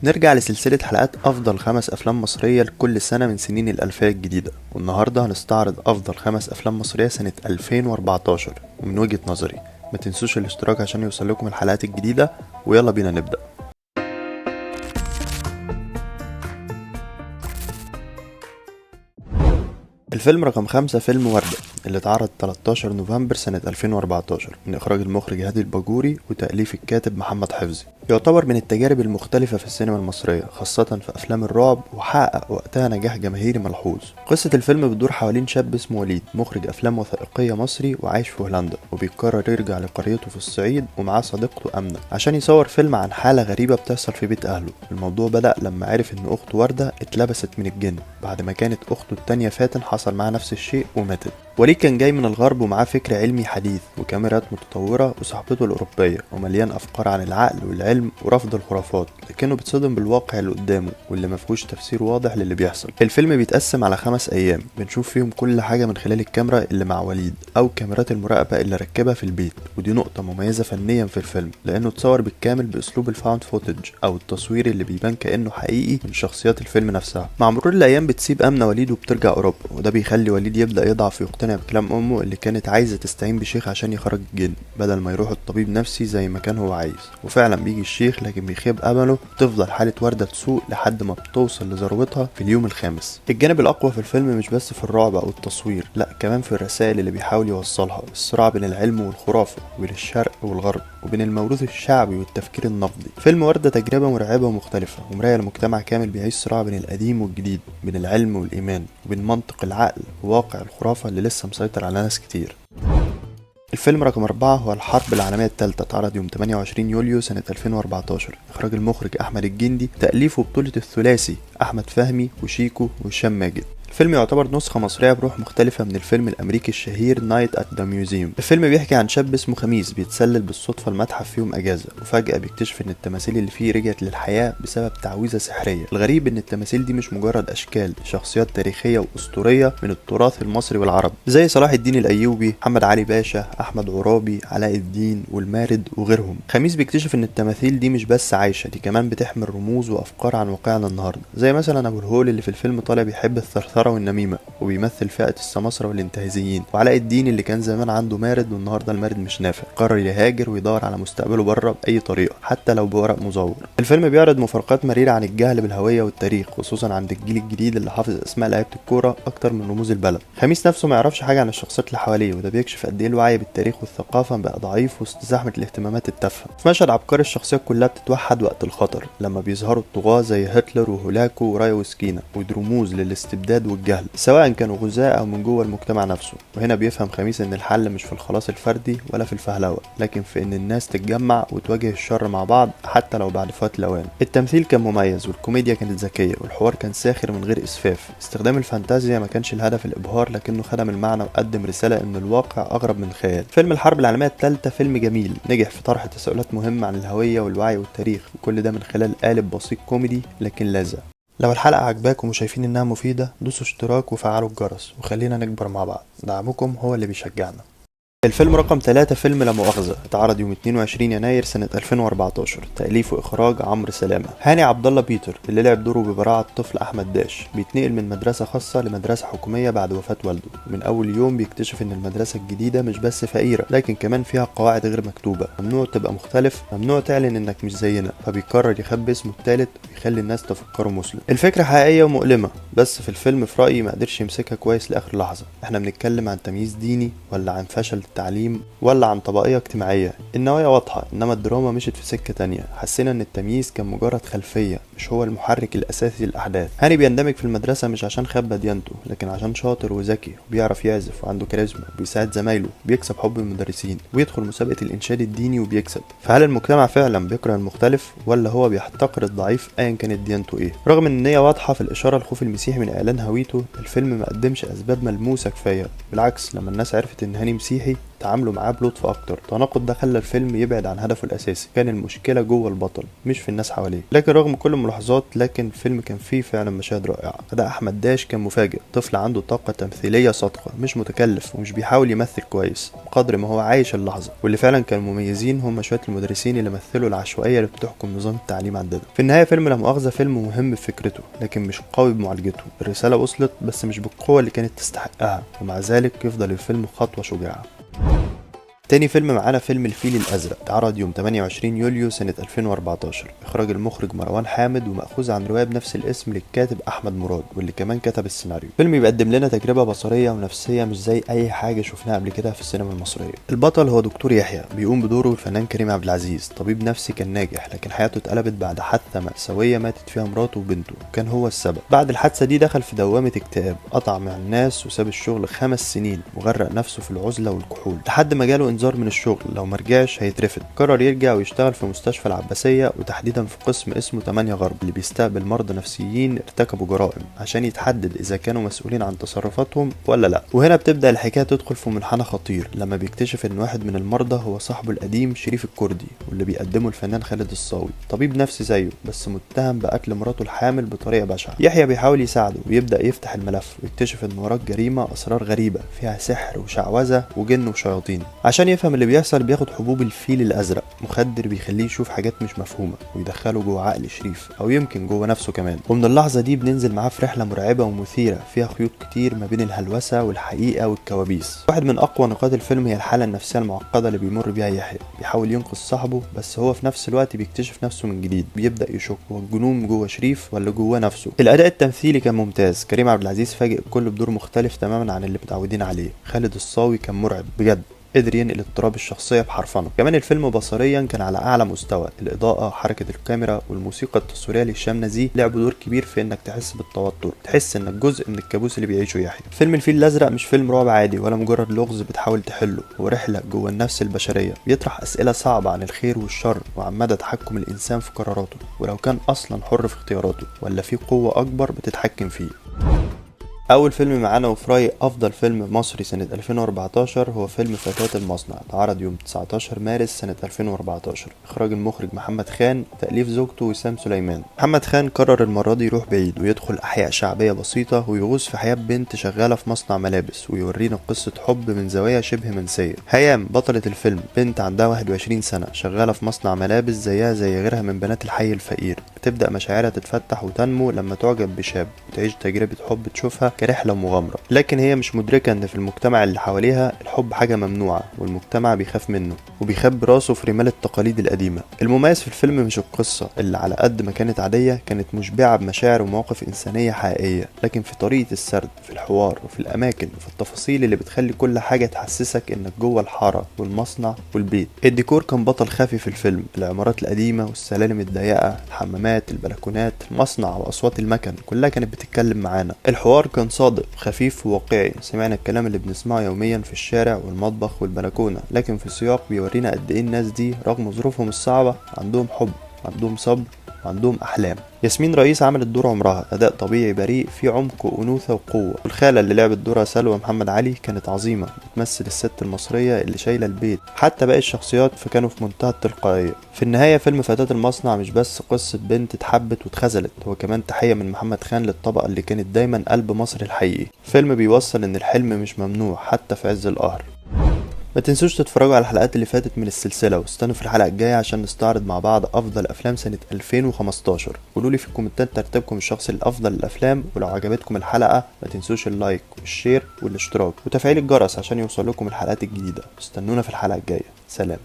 نرجع لسلسلة حلقات أفضل 5 أفلام مصرية لكل سنة من سنين الألفية الجديدة، والنهاردة هنستعرض أفضل 5 أفلام مصرية سنة 2014 ومن وجهة نظري. ما تنسوش الاشتراك عشان يوصل لكم الحلقات الجديدة، ويلا بينا نبدأ. الفيلم رقم 5 فيلم وردة، اللي اتعرض 13 نوفمبر سنة 2014 من إخراج المخرج هادي الباجوري وتأليف الكاتب محمد حفظي. يعتبر من التجارب المختلفة في السينما المصرية، خاصة في أفلام الرعب، وحقق وقتها نجاح جماهيري ملحوظ. قصة الفيلم بتدور حوالين شاب اسمه وليد، مخرج أفلام وثائقية مصري وعايش في هولندا، وبيقرر يرجع لقريته في الصعيد ومعاه صديقته أمنة عشان يصور فيلم عن حالة غريبة بتحصل في بيت أهله. الموضوع بدأ لما عرف إن أخته وردة اتلبست من الجن بعد ما كانت أخته التانية فاتن حصل معاها نفس الشيء وماتت. وليد كان جاي من الغرب ومعاه فكر علمي حديث وكاميرات متطورة وصحبته الأوروبية، ومليان أفكار عن العقل والعلم ورفض الخرافات، لكنه بيتصدم بالواقع اللي قدامه واللي مفهوش تفسير واضح للي بيحصل. الفيلم بيتقسم على 5 أيام بنشوف فيهم كل حاجة من خلال الكاميرا اللي مع وليد أو كاميرات المراقبة اللي ركبها في البيت، ودي نقطة مميزة فنيا في الفيلم لأنه اتصور بالكامل بأسلوب الفاوند فوتج أو التصوير اللي بيبان كأنه حقيقي من شخصيات الفيلم نفسها. مع مرور الأيام بتسيب أمنة وليد وبترجع أوروبا، وده بيخلي وليد يبدأ يضعف ويقتنع بكلام أمه اللي كانت عايزة تستعين بشيخ عشان يخرج الجن بدل ما يروح الطبيب نفسي زي ما كان هو عايز. وفعلا بيجي الشيخ لكن بيخيب أمله، تفضل حالة وردة تسوء لحد ما بتوصل لذروتها في اليوم الخامس. الجانب الأقوى في الفيلم مش بس في الرعب أو التصوير، لا كمان في الرسائل اللي بيحاول يوصلها، الصراع بين العلم والخرافة وبين الشرق والغرب وبين الموروث الشعبي والتفكير النقدي. فيلم وردة تجربة مرعبة ومختلفة ومراية لمجتمع كامل بيعيش صراع بين القديم والجديد، بين العلم والإيمان، وبين منطق العقل وواقع الخرافة اللي لسه مسيطر على ناس كتير. الفيلم رقم 4 هو الحرب العالمية الثالثة، اتعرض يوم 28 يوليو سنة 2014. إخراج المخرج أحمد الجندي، تأليفه بطولة الثلاثي أحمد فهمي وشيكو وهشام ماجد. الفيلم يعتبر نسخة مصرية بروح مختلفة من الفيلم الأمريكي الشهير نايت ات ذا ميوزيوم. الفيلم بيحكي عن شاب اسمه خميس بيتسلل بالصدفة المتحف في يوم أجازة، وفجأة بيكتشف إن التماثيل اللي فيه رجعت للحياة بسبب تعويذة سحرية. الغريب إن التماثيل دي مش مجرد أشكال، شخصيات تاريخية وأسطورية من التراث المصري والعربي، زي صلاح الدين الأيوبي، محمد علي باشا، أحمد عرابي، علاء الدين والمارد وغيرهم. خميس بيكتشف إن التماثيل دي مش بس عايشة، دي كمان بتحمل رموز وأفكار عن واقعنا النهاردة، زي مثلا أبو الهول اللي في الفيلم طالع بيحب الثرثرة والنميمة وبيمثل فئة السماسرة والانتهازيين، وعلاء الدين اللي كان زمان عنده مارد والنهارده المارد مش نافع، قرر يهاجر ويدور على مستقبله بره بأي طريقة حتى لو بورق مزور. الفيلم بيعرض مفارقات مريرة عن الجهل بالهوية والتاريخ، خصوصا عند الجيل الجديد اللي حافظ أسماء لعيبة الكورة أكتر من رموز البلد. خميس نفسه ما يعرفش حاجة عن الشخصيات اللي حواليه، وده بيكشف قد إيه الوعي بالتاريخ والثقافة بقى ضعيف وسط زحمة الاهتمامات التافهة. في مشهد عبقري الشخصيات كلها بتتوحد وقت الخطر لما بيظهروا الطغاة زي هتلر وهولاكو ورايا وسكينة، ودي رموز للاستبداد والجهل سواء كانوا غزاة أو من جوه المجتمع نفسه. وهنا بيفهم خميس إن الحل مش في الخلاص الفردي ولا في الفهلوة، لكن في إن الناس تتجمع وتواجه الشر مع بعض حتى لو بعد فوات الأوان. التمثيل كان مميز والكوميديا كانت ذكية والحوار كان ساخر من غير إسفاف. استخدام الفانتازيا ما كانش الهدف الإبهار، لكنه خدم المعنى وقدم رسالة إن الواقع أغرب من الخيال. فيلم الحرب العالمية الثالثة فيلم جميل نجح في طرح تساؤلات مهمة عن الهوية والوعي والتاريخ، وكل ده من خلال قالب بسيط كوميدي لكن لاذع. لو الحلقة عجباكم وشايفين انها مفيدة، دوسوا اشتراك وفعلوا الجرس وخلينا نكبر مع بعض، دعمكم هو اللي بيشجعنا. الفيلم رقم 3 فيلم لا مؤاخذة، اتعرض يوم 22 يناير سنة 2014. تأليف وإخراج عمرو سلامة. هاني عبد الله بيتر اللي لعب دوره ببراعة الطفل أحمد داش بيتنقل من مدرسة خاصة لمدرسة حكومية بعد وفاة والده. من أول يوم بيكتشف إن المدرسة الجديدة مش بس فقيرة، لكن كمان فيها قواعد غير مكتوبة، ممنوع تبقى مختلف، ممنوع تعلن إنك مش زينا، فبيقرر يخبي اسمه التالت ويخلي الناس تفكره مسلم. الفكرة حقيقية ومؤلمة، بس في الفيلم في رأيي ما قدرش يمسكها كويس لآخر لحظة. احنا بنتكلم عن تمييز ديني ولا عن فشل التعليم ولا عن طبقية اجتماعية؟ النوايا واضحة، انما الدراما مشت في سكة تانية. حسينا ان التمييز كان مجرد خلفية مش هو المحرك الاساسي للاحداث. هاني بيندمج في المدرسة مش عشان خبى ديانته، لكن عشان شاطر وذكي وبيعرف يعزف وعنده كاريزما وبيساعد زمايله، بيكسب حب المدرسين ويدخل مسابقة الانشاد الديني وبيكسب. فهل المجتمع فعلا بيكره المختلف ولا هو بيحتقر الضعيف ايا كانت ديانته ايه؟ رغم ان النية واضحة في الاشارة لخوف المسيحي من اعلان هويته، الفيلم ما قدمش اسباب ملموسة كفاية. بالعكس، لما الناس عرفت ان هاني مسيحي وتعاملوا معاه بلطف اكتر. التناقض ده خلى الفيلم يبعد عن هدفه الاساسي، كان المشكله جوه البطل مش في الناس حواليه. لكن رغم كل الملاحظات، لكن الفيلم كان فيه فعلا مشاهد رائعه. اداء احمد داش كان مفاجئ، طفل عنده طاقه تمثيليه صادقه، مش متكلف ومش بيحاول يمثل كويس بقدر ما هو عايش اللحظه. واللي فعلا كانوا مميزين هم شويه المدرسين اللي مثلوا العشوائيه اللي بتحكم نظام التعليم عندنا. في النهايه فيلم لا مؤاخذه فيلم مهم بفكرته، لكن مش قوي بمعالجته. الرساله وصلت بس مش بالقوه اللي كانت تستحقها، ومع ذلك يفضل الفيلم خطوه شجاعه. تاني فيلم معانا فيلم الفيل الأزرق، اتعرض يوم 28 يوليو سنة 2014. إخراج المخرج مروان حامد، ومأخوذ عن رواية بنفس الاسم للكاتب أحمد مراد، واللي كمان كتب السيناريو. فيلم بيقدم لنا تجربة بصرية ونفسية مش زي أي حاجة شفناها قبل كده في السينما المصرية. البطل هو دكتور يحيى، بيقوم بدوره الفنان كريم عبد العزيز، طبيب نفسي كان ناجح، لكن حياته اتقلبت بعد حادثة مأساوية ماتت فيها مراته وبنته، وكان هو السبب. بعد الحادثة دي دخل في دوامة اكتئاب، قطع مع الناس وساب الشغل 5 سنين، وغرق نفسه في العزلة والكحول، لحد ما جاله إنذار من الشغل لو مرجعش هيترفد. قرر يرجع ويشتغل في مستشفى العباسية، وتحديدا في قسم اسمه 8 غرب اللي بيستقبل مرضى نفسيين ارتكبوا جرائم، عشان يتحدد اذا كانوا مسؤولين عن تصرفاتهم ولا لا. وهنا بتبدأ الحكاية تدخل في منحنى خطير، لما بيكتشف ان واحد من المرضى هو صاحبه القديم شريف الكردي، واللي بيقدمه الفنان خالد الصاوي، طبيب نفسي زيه بس متهم بقتل مراته الحامل بطريقة بشعة. يحيى بيحاول يساعده ويبدأ يفتح الملف، ويكتشف ان وراه جريمة اسرار غريبة فيها سحر وشعوذة وجن وشياطين. عشان يفهم اللي بيحصل بياخد حبوب الفيل الازرق، مخدر بيخليه يشوف حاجات مش مفهومه، ويدخله جوه عقل شريف او يمكن جوه نفسه كمان. ومن اللحظه دي بننزل معاه في رحله مرعبه ومثيره فيها خيوط كتير ما بين الهلوسه والحقيقه والكوابيس. واحد من اقوى نقاط الفيلم هي الحاله النفسيه المعقده اللي بيمر بيها يحيى. بيحاول ينقذ صاحبه، بس هو في نفس الوقت بيكتشف نفسه من جديد، بيبدا يشك هو الجنون جوه شريف ولا جوه نفسه. الاداء التمثيلي كان ممتاز، كريم عبد العزيز فاجئ الكل بدور مختلف تماما عن اللي متعودين عليه. خالد الصاوي كان مرعب بجد، قدر ينقل اضطراب الشخصية بحرفنة. كمان الفيلم بصريا كان على أعلى مستوى، الإضاءة، حركة الكاميرا، والموسيقى التصويرية لهشام نزيه لعبوا دور كبير في إنك تحس بالتوتر، تحس إنك جزء من الكابوس اللي بيعيشه يحيى. فيلم الفيل الأزرق مش فيلم رعب عادي ولا مجرد لغز بتحاول تحله، هو رحلة جوه النفس البشرية، بيطرح أسئلة صعبة عن الخير والشر، وعن مدى تحكم الإنسان في قراراته، ولو كان أصلا حر في اختياراته ولا في قوة أكبر بتتحكم فيه. اول فيلم معانا وفي رايي افضل فيلم مصري سنة 2014 هو فيلم فتاة المصنع، اتعرض يوم 19 مارس سنة 2014. اخراج المخرج محمد خان، تأليف زوجته وسام سليمان. محمد خان قرر المرة دي يروح بعيد ويدخل احياء شعبية بسيطة، ويغوص في حياة بنت شغالة في مصنع ملابس، ويورينا قصة حب من زوايا شبه منسية. هيام بطلة الفيلم بنت عندها 21 سنة، شغالة في مصنع ملابس زيها زي غيرها من بنات الحي الفقير. بتبدأ مشاعرها تتفتح وتنمو لما تعجب بشاب، وتعيش تجربة حب تشوفها كرحلة ومغامرة. لكن هي مش مدركة ان في المجتمع اللي حواليها الحب حاجة ممنوعة، والمجتمع بيخاف منه وبيخبي راسه في رمال التقاليد القديمة. المميز في الفيلم مش القصة اللي على قد ما كانت عادية، كانت مشبعة بمشاعر ومواقف إنسانية حقيقية، لكن في طريقة السرد، في الحوار، وفي الأماكن، وفي التفاصيل اللي بتخلي كل حاجة تحسسك انك جوه الحارة والمصنع والبيت. الديكور كان بطل خافي في الفيلم، العمارات القديمة والسلالم الضيقة، الحمامات، البلكونات، المصنع، وأصوات المكن كلها كانت بتتكلم معانا. الحوار كان صادق، خفيف وواقعي، سمعنا الكلام اللي بنسمعه يوميا في الشارع والمطبخ والبلكونة، لكن في سياق بيورينا قد ايه الناس دي رغم ظروفهم الصعبة عندهم حب، عندهم صبر، وعندهم أحلام. ياسمين رئيس عملت دور عمرها، أداء طبيعي بريء فيه عمق وأنوثة وقوة. والخالة اللي لعبت دورها سلوى محمد علي كانت عظيمة، بتمثل الست المصرية اللي شايلة البيت. حتى باقي الشخصيات فكانوا في منتهى التلقائية. في النهاية فيلم فتاة المصنع مش بس قصة بنت اتحبت واتخذلت، هو كمان تحية من محمد خان للطبقة اللي كانت دايما قلب مصر الحقيقي. فيلم بيوصل ان الحلم مش ممنوع حتى في عز القهر. ما تنسوش تتفرجوا على الحلقات اللي فاتت من السلسلة، واستنوا في الحلقة الجاية عشان نستعرض مع بعض أفضل أفلام سنة 2015. قولولي في الكومنتات ترتيبكم الشخصي لأفضل الأفلام، ولو عجبتكم الحلقة ما تنسوش اللايك والشير والاشتراك وتفعيل الجرس عشان يوصل لكم الحلقات الجديدة. استنونا في الحلقة الجاية، سلام.